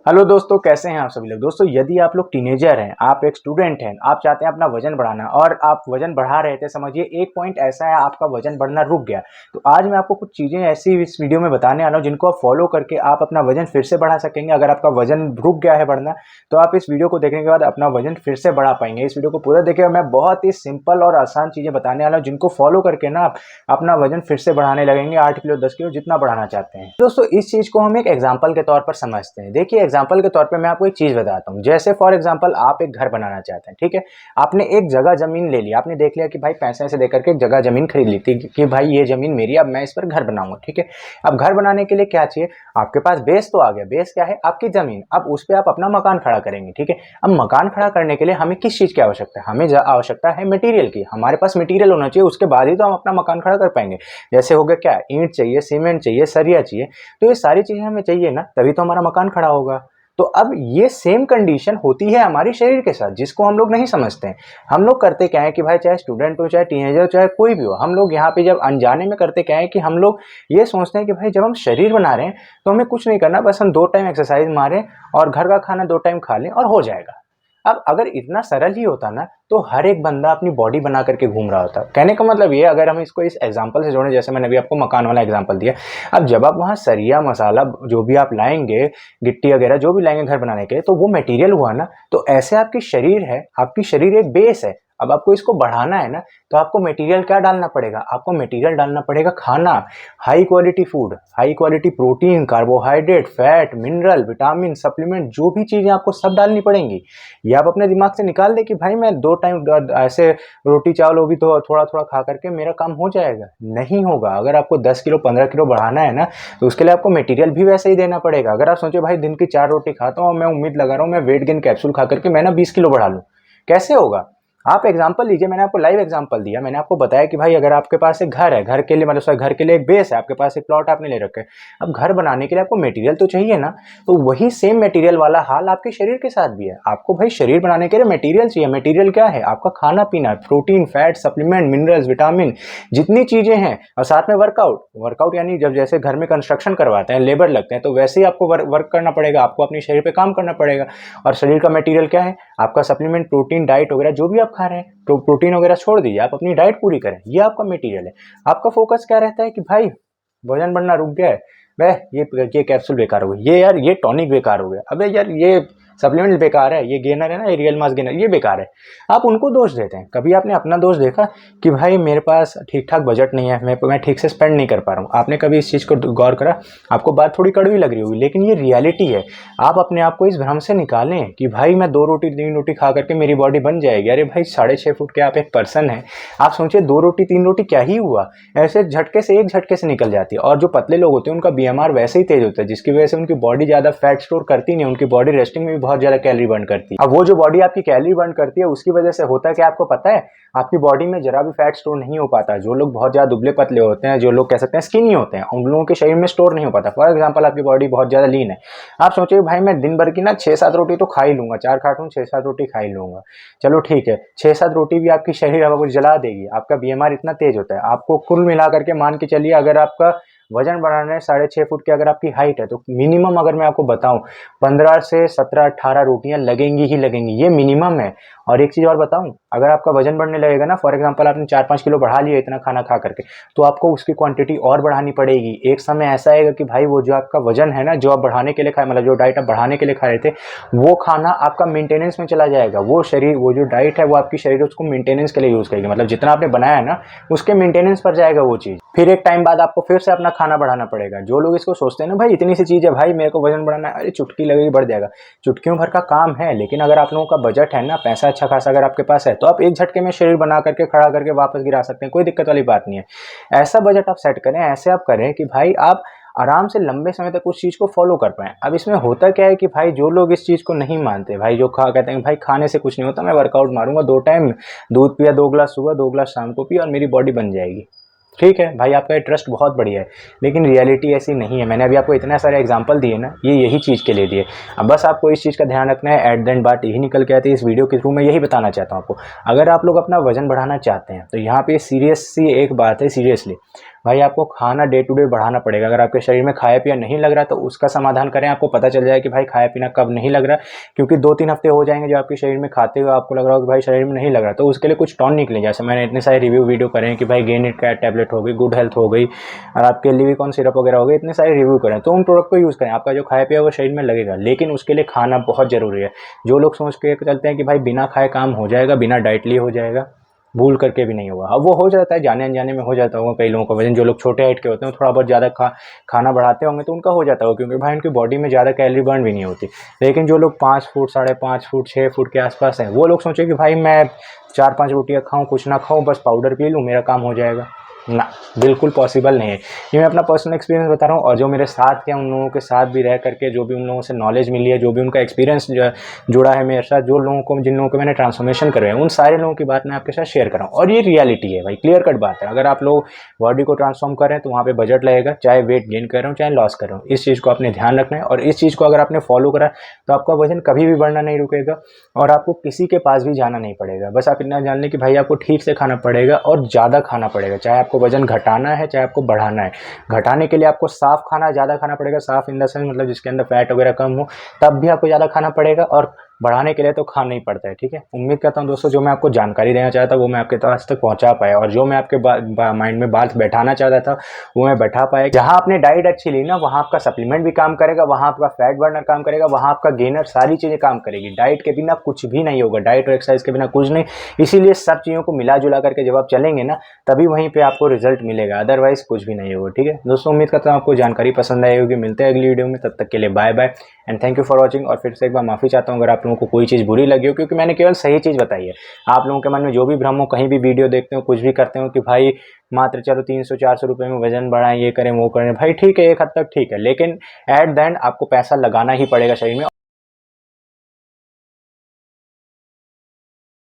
Hello दोस्तों, कैसे हैं आप सभी लोग। दोस्तों, यदि आप लोग टीनेजर हैं, आप एक स्टूडेंट हैं, आप चाहते हैं अपना वजन बढ़ाना और आप वजन बढ़ा रहे थे, समझिए एक पॉइंट ऐसा है आपका वजन बढ़ना रुक गया। तो आज मैं आपको कुछ चीज़ें ऐसी इस वीडियो में बताने वाला हूं जिनको आप फॉलो करके आप अपना वजन फिर से बढ़ा सकेंगे। अगर आपका वजन रुक गया है बढ़ना, तो आप इस वीडियो को देखने के बाद अपना वजन फिर से बढ़ा पाएंगे। इस वीडियो को पूरा देखिए, मैं बहुत ही सिंपल और आसान चीज़ें बताने वाला हूँ जिनको फॉलो करके ना आप अपना वजन फिर से बढ़ाने लगेंगे, 8 किलो 10 किलो जितना बढ़ाना चाहते हैं। दोस्तों, इस चीज़ को हम एक एग्जाम्पल के तौर पर समझते हैं। देखिए, एग्जाम्पल के तौर पर मैं आपको एक चीज बताता हूँ। जैसे फॉर एग्जांपल आप एक घर बनाना चाहते हैं, ठीक है। आपने एक जगह जमीन ले ली, आपने देख लिया कि भाई पैसे ऐसे देकर के एक जगह जमीन खरीद ली थी कि भाई ये जमीन मेरी, अब मैं इस पर घर बनाऊंगा, ठीक है। अब घर बनाने के लिए क्या चाहिए, आपके पास बेस तो आ गया। बेस क्या है, आपकी जमीन। अब उस पर आप अपना मकान खड़ा करेंगे, ठीक है। अब मकान खड़ा करने के लिए हमें किस चीज की आवश्यकता है, हमें आवश्यकता है मटेरियल की। हमारे पास मटेरियल होना चाहिए, उसके बाद ही तो हम अपना मकान खड़ा कर पाएंगे। जैसे हो गया क्या, ईंट चाहिए, सीमेंट चाहिए, सरिया चाहिए। तो ये सारी चीजें हमें चाहिए ना, तभी तो हमारा मकान खड़ा होगा। तो अब ये सेम कंडीशन होती है हमारे शरीर के साथ, जिसको हम लोग नहीं समझते हैं। हम लोग करते क्या है कि भाई, चाहे स्टूडेंट हो, चाहे टीनेजर हो, चाहे कोई भी हो, हम लोग यहाँ पे जब अनजाने में करते क्या है कि हम लोग ये सोचते हैं कि भाई जब हम शरीर बना रहे हैं तो हमें कुछ नहीं करना, बस हम 2 टाइम एक्सरसाइज मारें और घर का खाना 2 टाइम खा लें और हो जाएगा। अब अगर इतना सरल ही होता ना, तो हर एक बंदा अपनी बॉडी बना करके घूम रहा होता। कहने का मतलब ये, अगर हम इसको इस एग्जांपल से जोड़ें, जैसे मैंने अभी आपको मकान वाला एग्जांपल दिया। अब जब आप वहाँ सरिया मसाला जो भी आप लाएंगे, गिट्टी वगैरह जो भी लाएंगे घर बनाने के लिए, तो वो मटेरियल हुआ ना। तो ऐसे आपकी शरीर है, आपकी शरीर एक बेस है। अब आपको इसको बढ़ाना है ना, तो आपको मटेरियल क्या डालना पड़ेगा, आपको मटेरियल डालना पड़ेगा खाना। High quality food, high quality protein, carbohydrate, fat, mineral, vitamin, supplement, जो भी चीजें आपको सब डालनी पड़ेंगी। ये आप अपने दिमाग से निकाल दे कि भाई मैं 2 टाइम ऐसे रोटी चावल होगी तो थोड़ा थोड़ा खा करके मेरा काम हो जाएगा। नहीं होगा। अगर आपको 10 किलो 15 किलो बढ़ाना है ना, तो उसके लिए आपको मटेरियल भी वैसे ही देना पड़ेगा। अगर आप सोचे भाई दिन की 4 रोटी खाता हूँ और मैं उम्मीद लगा रहा हूँ मैं वेट गेन कैप्सूल खा करके मैं ना 20 किलो बढ़ा लूँ, कैसे होगा। आप एग्जाम्पल लीजिए, मैंने आपको लाइव एग्जाम्पल दिया। मैंने आपको बताया कि भाई अगर आपके पास एक घर है, घर के लिए मतलब घर के लिए एक बेस है, आपके पास एक प्लॉट आपने ले रखा है। अब घर बनाने के लिए आपको मटेरियल तो चाहिए ना। तो वही सेम मटेरियल वाला हाल आपके शरीर के साथ भी है। आपको भाई शरीर बनाने के लिए मटेरियल चाहिए। मटेरियल क्या है, आपका खाना पीना, protein, fat, supplement, minerals, vitamin, जितनी चीजें हैं। और साथ में वर्कआउट। वर्कआउट यानी जब जैसे घर में कंस्ट्रक्शन करवाते हैं, लेबर लगते हैं, तो वैसे ही आपको वर्क करना पड़ेगा, आपको अपने शरीर पे काम करना पड़ेगा। और शरीर का मटेरियल क्या है, आपका सप्लीमेंट, प्रोटीन, डाइट वगैरह जो भी आप खा रहे हैं। तो प्रोटीन वगैरह छोड़ दीजिए, आप अपनी डाइट पूरी करें, ये आपका मटेरियल है। आपका फोकस क्या रहता है कि भाई वजन बढ़ना रुक गया है, वह ये कैप्सूल बेकार हो गई, ये यार ये टॉनिक बेकार हो गया, अबे यार ये सप्लीमेंट बेकार है, ये गेनर है ना, ये रियल मास गेनर ये बेकार है। आप उनको दोष देते हैं। कभी आपने अपना दोष देखा कि भाई मेरे पास ठीक ठाक बजट नहीं है, मैं ठीक से स्पेंड नहीं कर पा रहा हूँ। आपने कभी इस चीज़ को गौर करा। आपको बात थोड़ी कड़वी लग रही होगी, लेकिन ये रियलिटी है। आप अपने आप को इस भ्रम से निकालें कि भाई मैं 2 रोटी 3 रोटी खा करके मेरी बॉडी बन जाएगी। अरे भाई 6.5 फुट के आप एक पर्सन है। आप सोचिए 2 रोटी 3 रोटी क्या ही हुआ, ऐसे झटके से एक झटके से निकल जाती है। और जो पतले लोग होते हैं उनका बीएमआर वैसे ही तेज होता है, जिसकी वजह से उनकी बॉडी ज्यादा फैट स्टोर करती नहीं, उनकी बॉडी रेस्टिंग में भी बहुत ज्यादा कैलोरी बर्न करती है। अब वो जो बॉडी आपकी कैलोरी बर्न करती है, उसकी वजह से होता है कि आपको पता है, आपकी बॉडी में जरा भी फैट स्टोर नहीं हो पाता। जो लोग बहुत ज्यादा दुबले पतले होते हैं, जो लोग कह सकते हैं स्किनी होते हैं, उन लोगों के शरीर में स्टोर नहीं हो पाता। फॉर एग्जाम्पल आपकी बॉडी बहुत ज्यादा लीन है। आप सोचिए भाई मैं दिन भर की ना 6-7 रोटी तो खा ही लूंगा, 4 खाटूं 6-7 रोटी खा ही लूंगा। चलो ठीक है, 6-7 रोटी भी आपकी शरीर आपको जला देगी। आपका बीएमआर इतना तेज होता है। आपको कुल मिलाकर के मान के चलिए, अगर आपका वजन बढ़ाना है 6.5 फुट की अगर आपकी हाइट है, तो मिनिमम अगर मैं आपको बताऊं 15 से 17-18 रोटियां लगेंगी ही लगेंगी, ये मिनिमम है। और एक चीज और बताऊं, अगर आपका वजन बढ़ने लगेगा ना, फॉर एग्जांपल आपने 4-5 किलो बढ़ा लिया इतना खाना खा करके, तो आपको उसकी क्वांटिटी और बढ़ानी पड़ेगी। एक समय ऐसा आएगा कि भाई वो जो आपका वजन है ना, जो आप बढ़ाने के लिए खाए, मतलब जो डाइट आप बढ़ाने के लिए खा रहे थे, वो खाना आपका मेंटेनेंस में चला जाएगा। वो शरीर, वो जो डाइट है वो आपकी शरीर उसको मेंटेनेंस के लिए यूज करेगी। मतलब जितना आपने बनाया है ना, उसके मेंटेनेंस पर जाएगा वो चीज। फिर एक टाइम बाद आपको फिर से अपना खाना बढ़ाना पड़ेगा। जो लोग इसको सोचते हैं ना भाई इतनी सी चीज है, भाई मेरे को वजन बढ़ाना है, अरे चुटकी लगेगी बढ़ जाएगा। चुटकियों भर का काम है। लेकिन अगर आप लोगों का बजट है ना, पैसा अच्छा खासा अगर आपके पास है, तो आप एक झटके में शरीर बना करके खड़ा करके वापस गिरा सकते हैं, कोई दिक्कत वाली बात नहीं है। ऐसा बजट आप सेट करें, ऐसे आप करें कि भाई आप आराम से लंबे समय तक उस चीज को फॉलो कर पाए। अब इसमें होता क्या है कि भाई जो लोग इस चीज को नहीं मानते, भाई जो कहते हैं भाई खाने से कुछ नहीं होता, मैं वर्कआउट मारूंगा, 2 टाइम दूध पिया, 2 गिलास सुबह 2 गिलास शाम को पिया और मेरी बॉडी बन जाएगी। ठीक है भाई, आपका ये ट्रस्ट बहुत बढ़िया है, लेकिन रियलिटी ऐसी नहीं है। मैंने अभी आपको इतने सारे एग्जांपल दिए ना, ये यही चीज़ के लिए दिए। अब बस आपको इस चीज़ का ध्यान रखना है। एट द एंड बात यही निकल के आती है। इस वीडियो के थ्रू मैं यही बताना चाहता हूँ आपको, अगर आप लोग अपना वजन बढ़ाना चाहते हैं, तो यहाँ पे सीरियस सी एक बात है, सीरियसली भाई आपको खाना डे टू डे बढ़ाना पड़ेगा। अगर आपके शरीर में खाया पिया नहीं लग रहा तो उसका समाधान करें। आपको पता चल जाए कि भाई खाया पीना कब नहीं लग रहा, क्योंकि 2-3 हफ्ते हो जाएंगे जो आपके शरीर में खाते हुए आपको लग रहा हो कि भाई शरीर में नहीं लग रहा, तो उसके लिए कुछ टॉनिक लें। जैसे मैंने इतने सारे रिव्यू वीडियो करे हैं कि भाई गेन इट कैट टैबलेट हो गई, गुड हेल्थ हो गई, और आपके लिविकॉन सिरप वगैरह हो गए, इतने सारे रिव्यू करें, तो उन प्रोडक्ट को यूज़ करें। आपका जो खाया पिया वो शरीर में लगेगा, लेकिन उसके लिए खाना बहुत ज़रूरी है। जो लोग सोच के चलते हैं कि भाई बिना खाए काम हो जाएगा, बिना डाइट लिए हो जाएगा, भूल करके भी नहीं होगा। अब वो हो जाता है, जाने अनजाने में हो जाता होगा कई लोगों का वजन। जो लोग छोटे हाइट के होते हैं थोड़ा बहुत ज़्यादा खाना बढ़ाते होंगे तो उनका हो जाता होगा, क्योंकि भाई उनकी बॉडी में ज़्यादा कैलोरी बर्न भी नहीं होती। लेकिन जो लोग 5 फुट, 5.5 फुट, 6 फुट के आसपास हैं, वो लोग सोचे कि भाई मैं 4-5 रोटियाँ खाऊँ, कुछ ना खाऊँ, बस पाउडर पी लूँ, मेरा काम हो जाएगा। ना, बिल्कुल पॉसिबल नहीं है। ये मैं अपना पर्सनल एक्सपीरियंस बता रहा हूँ, और जो मेरे साथ के उन लोगों के साथ भी रह करके जो भी उन लोगों से नॉलेज मिली है, जो भी उनका एक्सपीरियंस जो है जुड़ा है मेरे साथ, जो लोगों को जिन लोगों को मैंने ट्रांसफॉर्मेशन करवाया, उन सारे लोगों की बात मैं आपके साथ शेयर कर रहा हूँ। और ये रियलिटी है भाई, क्लियर कट बात है। अगर आप लोग बॉडी को ट्रांसफॉर्म कर रहे हैं तो वहाँ पे बजट लगेगा, चाहे वेट गेन कर रहे हो चाहे लॉस कर रहे हो। इस चीज़ को आपने ध्यान रखना है, और इस चीज़ को अगर आपने फॉलो करा तो आपका वजन कभी भी बढ़ना नहीं रुकेगा, और आपको किसी के पास भी जाना नहीं पड़ेगा। बस आप इतना जान लें कि भाई आपको ठीक से खाना पड़ेगा और ज़्यादा खाना पड़ेगा, चाहे आपको वजन घटाना है चाहे आपको बढ़ाना है। घटाने के लिए आपको साफ खाना ज़्यादा खाना पड़ेगा, साफ इन द सेंस मतलब जिसके अंदर फैट वगैरह कम हो, तब भी आपको ज़्यादा खाना पड़ेगा, और बढ़ाने के लिए तो खाना ही पड़ता है। ठीक है, उम्मीद करता हूँ दोस्तों जो मैं आपको जानकारी देना चाहता वो मैं आपके पास तक पहुँचा पाया, और जो मैं आपके माइंड में बात बैठाना चाहता था वो मैं बैठा पाया। जहाँ आपने डाइट अच्छी ली ना, वहाँ आपका सप्लीमेंट भी काम करेगा, वहाँ आपका फैट बर्नर काम करेगा, वहाँ आपका गेनर, सारी चीज़ें काम करेगी। डाइट के बिना कुछ भी नहीं होगा, डाइट और एक्सरसाइज के बिना कुछ नहीं। इसीलिए सब चीज़ों को मिला जुला करके जब आप चलेंगे ना, तभी वहीं पे आपको रिजल्ट मिलेगा, अदरवाइज कुछ भी नहीं होगा। ठीक है दोस्तों, उम्मीद करता हूँ आपको जानकारी पसंद आई होगी। मिलते हैं अगली वीडियो में, तब तक के लिए bye bye and thank you for watching. और फिर से एक बार माफ़ी चाहता हूँ अगर आप लोगों को कोई चीज़ बुरी लगी हो, क्योंकि मैंने केवल सही चीज़ बताई है। आप लोगों के मन में जो भी भ्रम हो, कहीं भी वीडियो देखते हो, कुछ भी करते हो कि भाई मात्र चलो 300-400 रुपये में वजन बढ़ाएं, ये करें वो करें, भाई ठीक है, एक हद तक ठीक है, लेकिन एट द एंड आपको पैसा लगाना ही पड़ेगा शरीर में।